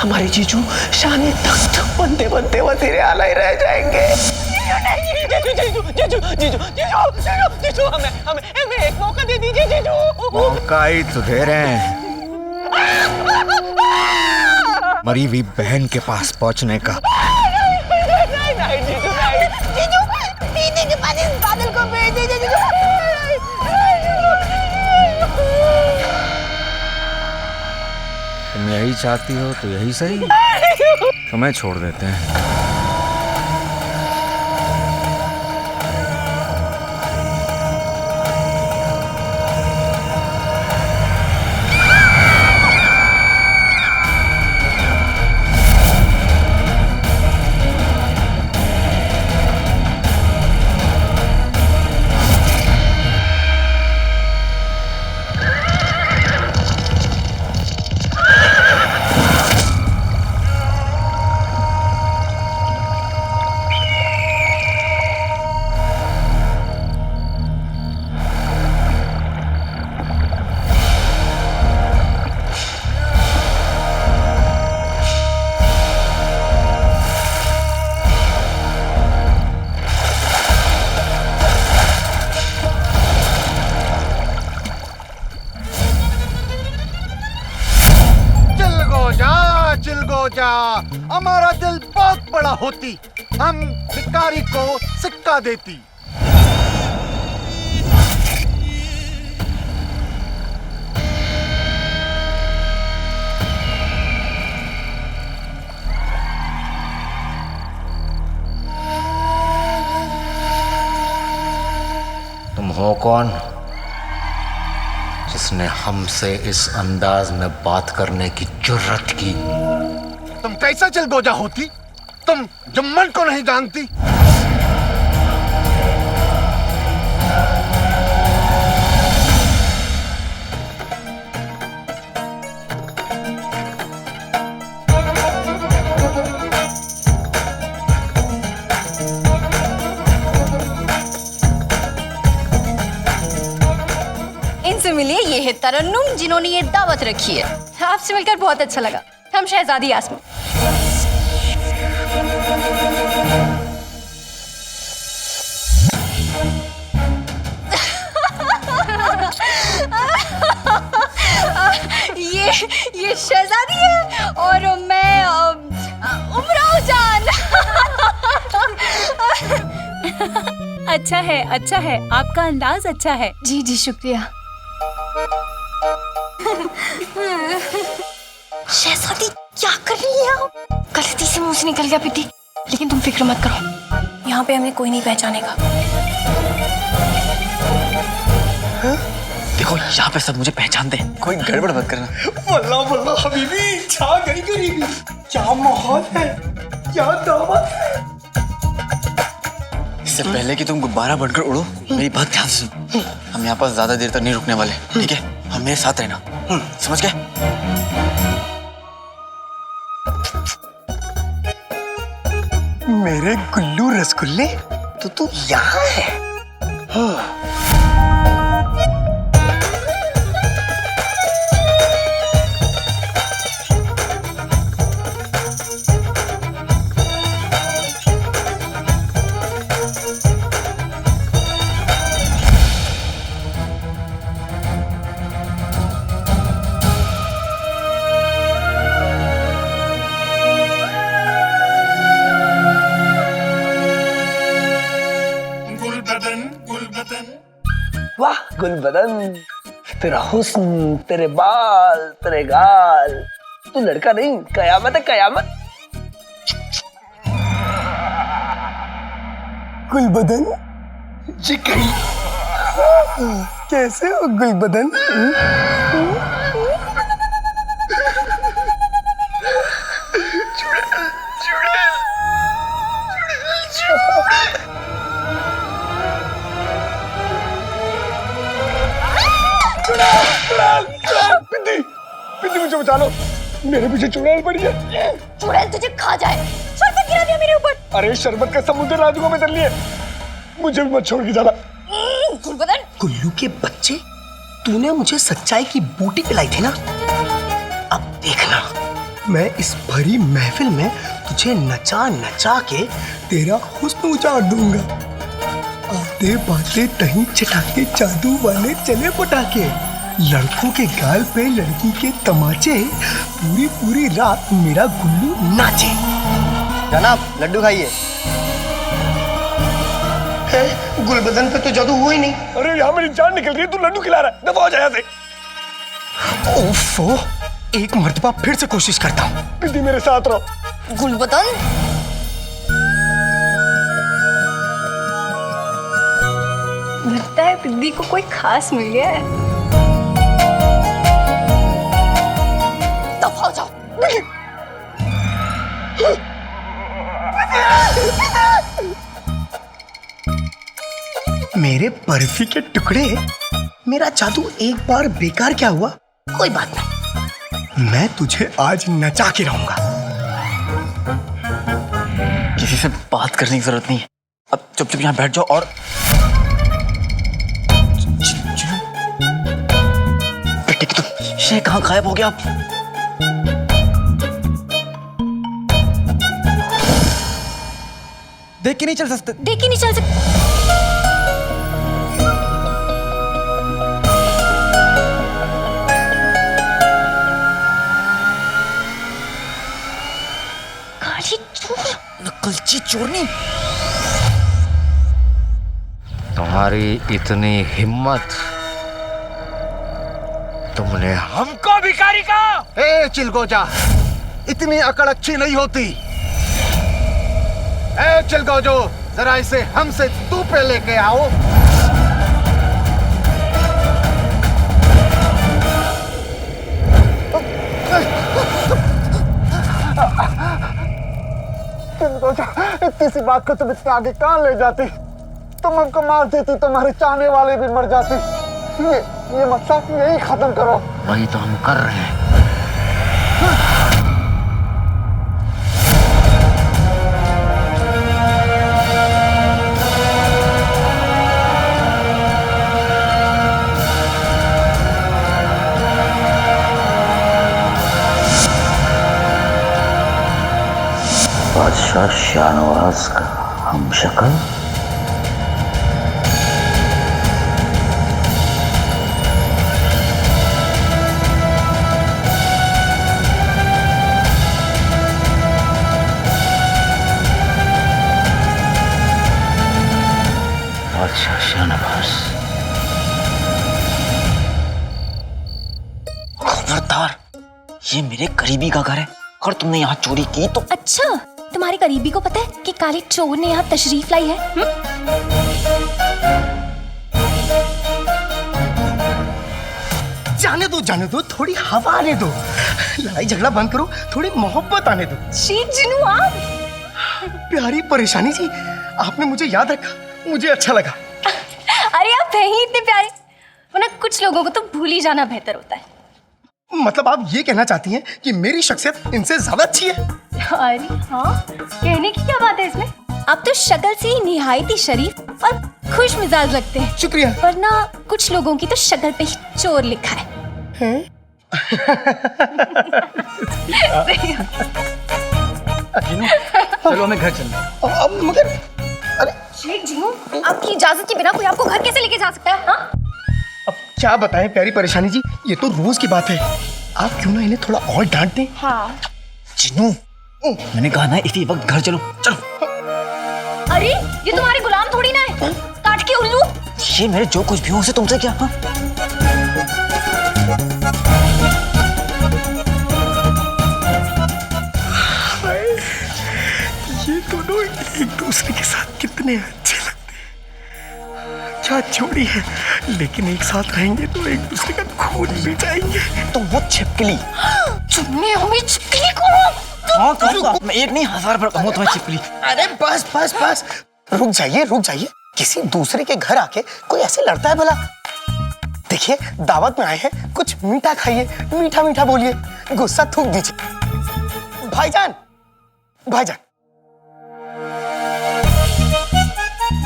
हमारे जीजू शान तख्त बनते बनते वजीर आला ही रह जाएंगे। जीजू हमें एक मौका दे दीजिए जीजू। मौका ही तो दे रहे हैं, मरी हुई बहन के पास पहुंचने का। नहीं जीजू दीदी के पास इस बादल को भेज दीजिए जीजू। तुम यही चाहती हो तो यही सही, तुम्हें छोड़ देते हैं। चिलगोजा, हमारा दिल बहुत बड़ा होती, हम भिखारी को सिक्का देती। तुम हो कौन जिसने हमसे इस अंदाज में बात करने की जुर्रत की? तुम कैसा चिलगोजा होती? तुम जुम्मन को नहीं जानती? इनसे मिलिए, ये है तरन्नुम जिन्होंने ये दावत रखी है। आपसे मिलकर बहुत अच्छा लगा। हम शहजादी यास्मीन। ये शहजादी है और मैं उमराव जान। अच्छा है, आपका अंदाज अच्छा है। जी जी शुक्रिया। शहजादी क्या कर रही है आप? गलती से मुंह से निकल गया पिटी, लेकिन तुम फिक्र मत करो, यहाँ पे हमें कोई नहीं पहचानेगा। देखो यहाँ पे सब मुझे पहचानते हैं, कोई गड़बड़ मत करना। वल्लाह वल्लाह हबीबी, छा गई गरीबी। क्या माहौल है, क्या दावत है। इससे पहले कि तुम गुब्बारा बनकर उड़ो, मेरी बात ध्यान से सुन। हम यहाँ पर ज्यादा देर तक नहीं रुकने वाले, ठीक है? हम मेरे साथ रहना, समझ गए? मेरे गुल्लू रसगुल्ले, तो तू यहाँ है। वाह गुलबदन, तेरा हुस्न, तेरे बाल, तेरे गाल, तू लड़का नहीं, कयामत है कयामत। गुलबदन जी कही, कैसे हो गुलबदन? पिद्दी मुझे बचा लो, मेरे पीछे चुड़ैल पड़ी है। चुड़ैल तुझे खा जाए। शरबत गिरा दिया मेरे ऊपर। अरे शरबत का समुद्र राजुओं में तल लिए, मुझे भी मत छोड़ के जाना। गुलबदन, गुल्लू के बच्चे, तूने मुझे सच्चाई की बूटी पिलाई थी ना, अब देखना मैं इस भरी महफिल में तुझे नचा नचा के तेरा हुस्न उजाड़ दूंगा। आते बातें तहीं चटाके जादू वाले चले पटाके, लड़कों के गाल पे लड़की के तमाचे, पूरी पूरी रात मेरा गुल्लू नाचे। जनाब लड्डू खाइए। गुलबदन पे तो जादू हुआ ही नहीं। अरे यहाँ मेरी जान निकल रही है, तू लड्डू खिला रहा है, दफा हो जा यहाँ से। ओफो, एक मर्तबा फिर से कोशिश करता हूँ। बिल्ली मेरे साथ रहो। गुलबदन, लगता है बिल्ली को कोई खास मिल गया है। दफा हो जाओ। मेरे बर्फी के टुकड़े, मेरा जादू एक बार बेकार क्या हुआ? कोई बात नहीं, मैं तुझे आज नचा के रहूंगा। किसी से बात करने की जरूरत नहीं है, अब चुपचाप यहाँ बैठ जाओ और बेटे की तुम शे कहाँ गायब हो गया आप? देख के नहीं चल सकते। देख ही नहीं चल सकते। काली चोर, नकलची चोरनी। तुम्हारी इतनी हिम्मत, तुमने हमको भिखारी कहा? ए चिलगोजा, इतनी अकड़ अच्छी नहीं होती। ए चिलगोजो, जरा इसे हमसे तू पे लेके आओ। चिलगोजा, इतनी सी बात को तुम इतना आगे कहाँ ले जाती? तुम हमको मार देती, तुम्हारे चाहने वाले भी मर जाते। ये मसला यही खत्म करो। वही तो हम कर रहे हैं। बादशाह शाहनवाज का हमशक्ल बादशाह शाहनवाज। खबरदार, ये मेरे करीबी का घर है, अगर तुमने यहाँ चोरी की तो। अच्छा, तुम्हारे करीबी को पता है कि काली चोर ने यहाँ तशरीफ लाई है? जाने दो, थोड़ी हवा आने दो। लड़ाई झगड़ा बंद करो, थोड़ी मोहब्बत आने दो। जिनू आप। प्यारी परेशानी जी, आपने मुझे याद रखा, मुझे अच्छा लगा। अरे आप है ही इतने प्यारे, वरना कुछ लोगों को तो भूल ही जाना बेहतर होता है। मतलब आप ये कहना चाहती हैं कि मेरी शख्सियत इनसे ज्यादा अच्छी है? अरे हाँ, कहने की क्या बात है इसमें? आप तो शक्ल से ही निहायत ही शरीफ और खुश मिजाज लगते हैं। शुक्रिया। वरना कुछ लोगों की तो शक्ल पे ही चोर लिखा है। चलो हमें घर चलना। मगर अरे शेख जिनू, आपकी इजाजत के बिना कोई आपको घर कैसे लेके जा सकता है? हाँ? अब क्या बताएं प्यारी परेशानी जी, ये तो रोज की बात है। आप क्यों ना इन्हें थोड़ा और डांट दें? हाँ। जिन्नू, मैंने कहा ना इसी वक्त घर चलो। चलो। अरे ये तुम्हारे गुलाम थोड़ी ना है, काट के उल्लू। ये मेरे जो कुछ भी हो उसे तुमसे क्या? हाँ? ये दोनों एक दूसरे के साथ कितने अच्छे लगते हैं। क्या जोड़ी है, लेकिन एक साथ रहेंगे तो एक दूसरे का खून भी जाएंगे। तुम वो छिपकली। तुमने हमें छिपकली को। हाँ कहूँगा, मैं एक नहीं 1000 बार कहूँ तुम्हें छिपकली। अरे बस बस बस, रुक जाइए। किसी दूसरे के घर आके कोई ऐसे लड़ता है भला? देखिए दावत में आए हैं, कुछ मीठा खाइए, मीठा मीठा बोलिए, गुस्सा थूक दीजिए। भाईजान,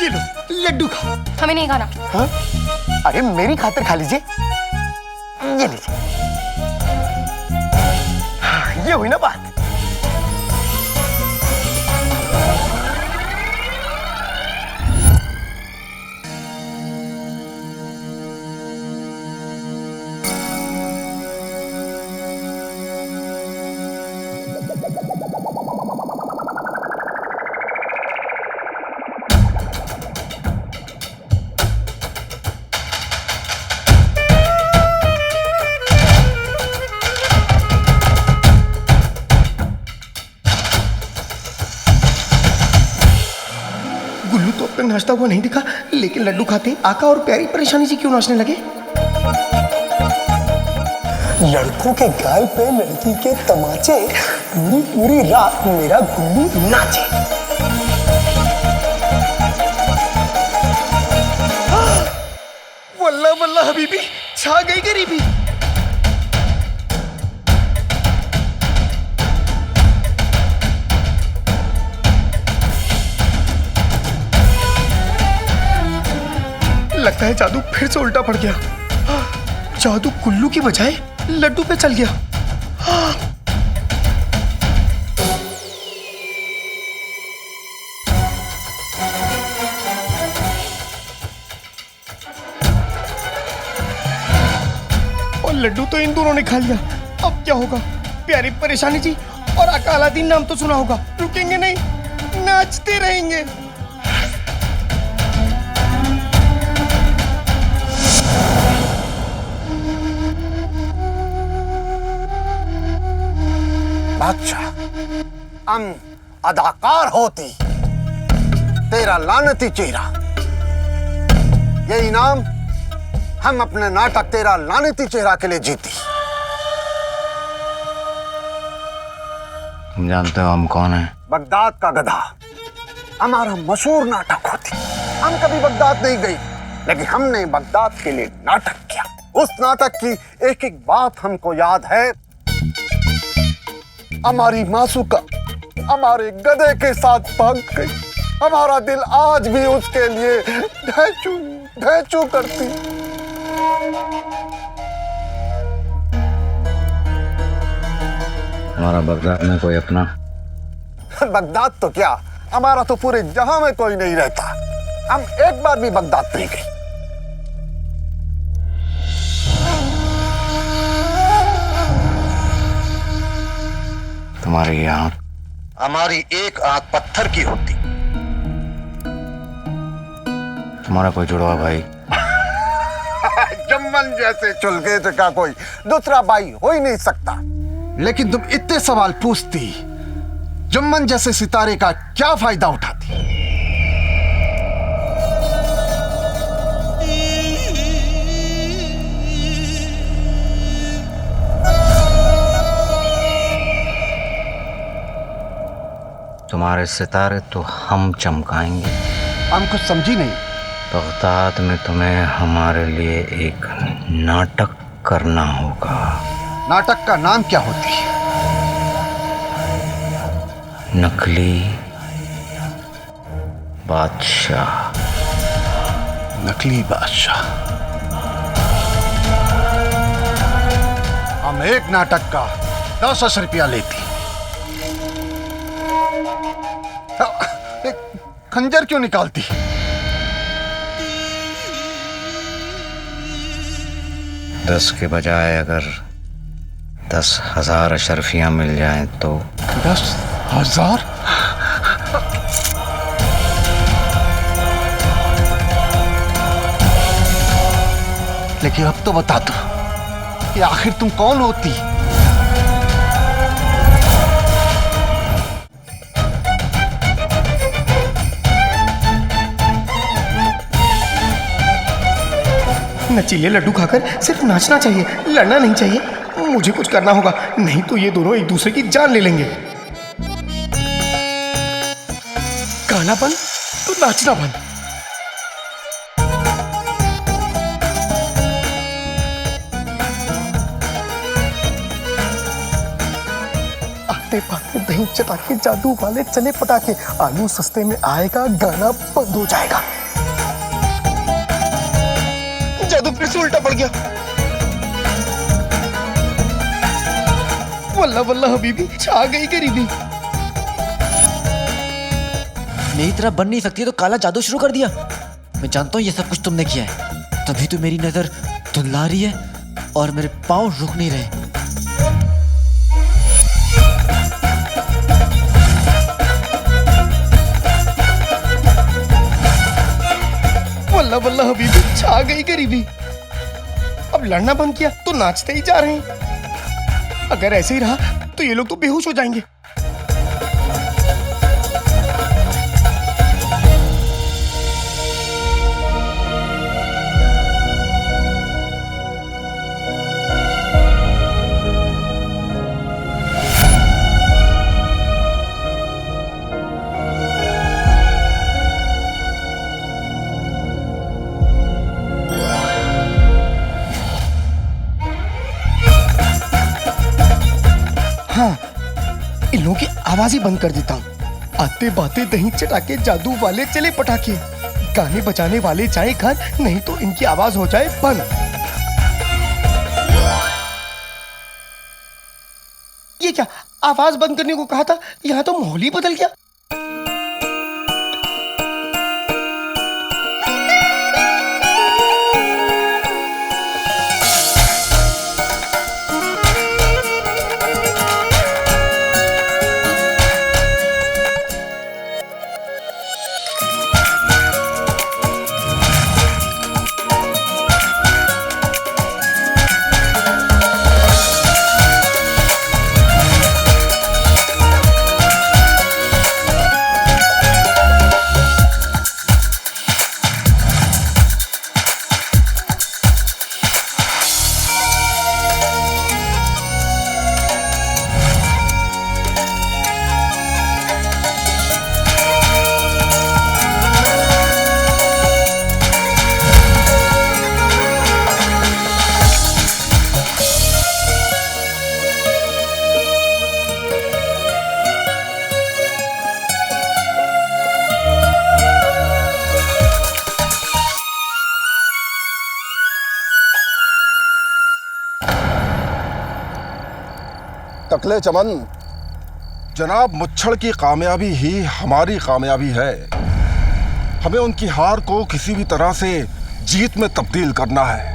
ये लो लड्डू खाओ। हमें नहीं खाना। हाँ? अरे मेरी खातिर खा लीजिए, ये लीजिए। हाँ, ये हुई ना बात। गुल्लू तो अब तक नाचता हुआ नहीं दिखा, लेकिन लड्डू खाते आका और प्यारी परेशानी से क्यों नाचने लगे? लड़कों के गाल पे लड़की के तमाचे, पूरी पूरी रात मेरा गुल्लू नाचे। वल्ला वल्ला हबीबी, छा गई गरीबी। लगता है जादू फिर से उल्टा पड़ गया। जादू गुल्लू की बजाय लड्डू पे चल गया। और लड्डू तो इन दोनों ने खा लिया। अब क्या होगा? प्यारी परेशानी जी और आका अलादीन नाम तो सुना होगा, रुकेंगे नहीं, नाचते रहेंगे। बादशाह, हम अदाकार होती, तेरा लानती चेहरा, ये इनाम हम अपने नाटक तेरा लानती चेहरा के लिए जीती। तुम जानते हो हम कौन हैं? बगदाद का गधा हमारा मशहूर नाटक होती। हम कभी बगदाद नहीं गई, लेकिन हमने बगदाद के लिए नाटक किया। उस नाटक की एक एक बात हमको याद है। हमारी मासूका हमारे गधे के साथ भाग गई। हमारा दिल आज भी उसके लिए ढैचू ढैचू करती। हमारा बगदाद में कोई अपना? बगदाद तो क्या, हमारा तो पूरे जहां में कोई नहीं रहता। हम एक बार भी बगदाद नहीं गए। तुम्हारी आंख? हमारी एक आंख पत्थर की होती। तुम्हारा कोई जुड़वा भाई? जुम्मन जैसे चुलगेज का कोई दूसरा भाई हो ही नहीं सकता। लेकिन तुम इतने सवाल पूछती, जुम्मन जैसे सितारे का क्या फायदा उठाती? तुम्हारे सितारे तो हम चमकाएंगे। हम कुछ समझी नहीं। बगदाद में तुम्हें हमारे लिए एक नाटक करना होगा। नाटक का नाम क्या होती? नकली बादशाह। नकली बादशाह। हम एक नाटक का 10 रुपया लेती। खंजर क्यों निकालती? दस के बजाय अगर 10,000 अशरफियां मिल जाएं तो? 10,000? लेकिन अब तो बता दो कि आखिर तुम कौन होती? नचीले लड्डू खाकर सिर्फ नाचना चाहिए, लड़ना नहीं चाहिए। मुझे कुछ करना होगा, नहीं तो ये दोनों एक दूसरे की जान ले लेंगे। गाना बंद तो नाचना बंद। आते पाते दही चटाके जादू वाले चले पटाखे, आलू सस्ते में आएगा, गाना बंद हो जाएगा। जादू फिर से उल्टा पड़ गया। वल्ला वल्ला हबीबी, छा गई गरीबी। मेरी तरह बन नहीं सकती तो काला जादू शुरू कर दिया। मैं जानता हूँ ये सब कुछ तुमने किया है, तभी तो मेरी नजर धुंधला रही है और मेरे पाँव रुक नहीं रहे। वल्ला वल्ला हबीबी, छा गई गरीबी। अब लड़ना बंद किया तो नाचते ही जा रहे हैं। अगर ऐसे ही रहा तो ये लोग तो बेहोश हो जाएंगे। इन लोगों की आवाज ही बंद कर देता हूँ। आते बाते दही चटाके जादू वाले चले पटाखे, गाने बजाने वाले जाए घर, नहीं तो इनकी आवाज हो जाए बंद। ये क्या, आवाज बंद करने को कहा था, यहाँ तो माहौल ही बदल गया। तकले चमन, जनाब मुच्छड़ की कामयाबी ही हमारी कामयाबी है। हमें उनकी हार को किसी भी तरह से जीत में तब्दील करना है।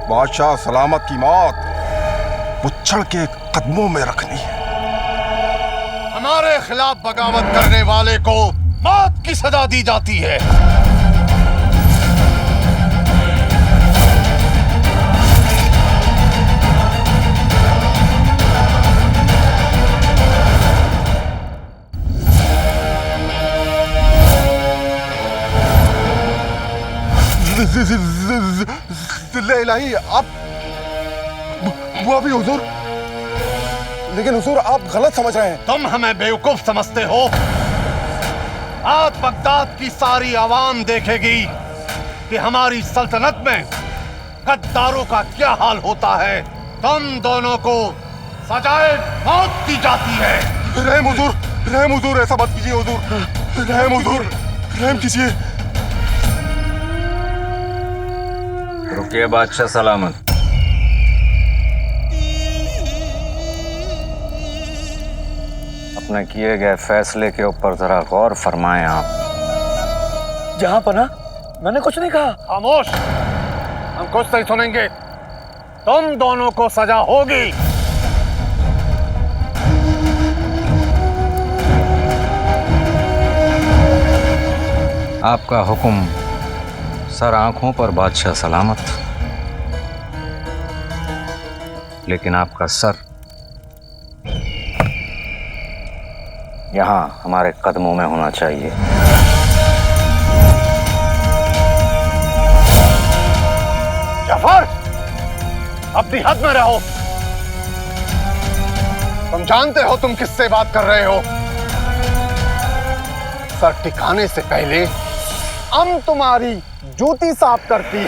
बादशाह सलामत की मौत मुच्छड़ के कदमों में रखनी है। हमारे खिलाफ बगावत करने वाले को मौत की सजा दी जाती है। इलाही, आप वो अभी हुजूर, लेकिन हुजूर आप गलत समझ रहे हैं। तुम हमें बेवकूफ समझते हो। आज बगदाद की सारी आवाम देखेगी कि हमारी सल्तनत में गद्दारों का क्या हाल होता है। तुम दोनों को सजाए मौत दी जाती है। रहम हुजूर, ऐसा मत कीजिए हुजूर। रहम हुजूर, रहम कीजिए। रुकिए बादशाह सलामत। अपने किए गए फैसले के ऊपर जरा गौर फरमाएं आप। जहां पना, मैंने कुछ नहीं कहा। खामोश, हम कुछ नहीं सुनेंगे। तुम दोनों को सजा होगी। आपका हुक्म सर आंखों पर बादशाह सलामत, लेकिन आपका सर यहां हमारे कदमों में होना चाहिए। जाफर, अपनी हद में रहो। तुम जानते हो तुम किससे बात कर रहे हो। सर टिकाने से पहले हम तुम्हारी जूती साफ करती।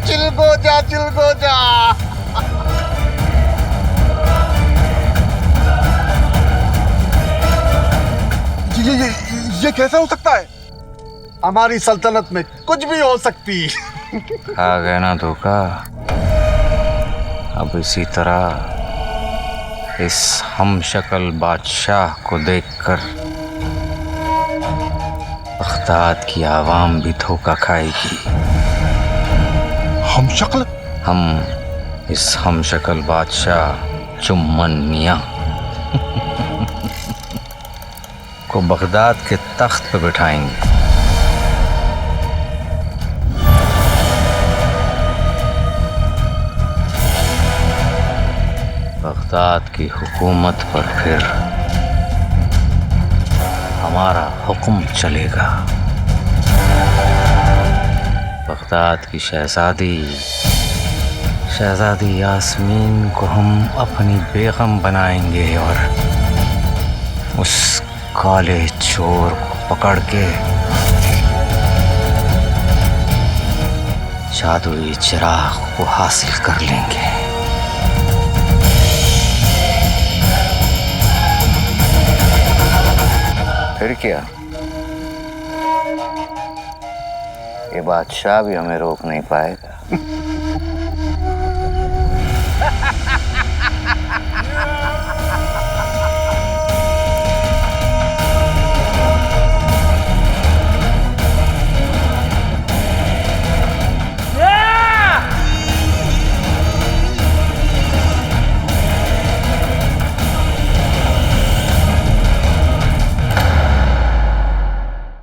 चिलगो जा, चिलगो जा। ये कैसे हो सकता है? हमारी सल्तनत में कुछ भी हो सकती। खा गए ना धोखा। अब इसी तरह इस हमशक्ल बादशाह को देखकर बगदाद की आवाम भी धोखा खाएगी। हम शक्ल? हम इस हमशक्ल बादशाह चुम्मन मियां को बगदाद के तख्त पे बिठाएंगे। बगदाद की हुकूमत पर फिर हमारा हुक्म चलेगा। बगदाद की शहजादी यास्मीन को हम अपनी बेगम बनाएंगे और उस काले चोर को पकड़ के जादुई चिराग को हासिल कर लेंगे। फिर क्या, ये बादशाह भी हमें रोक नहीं पाएगा।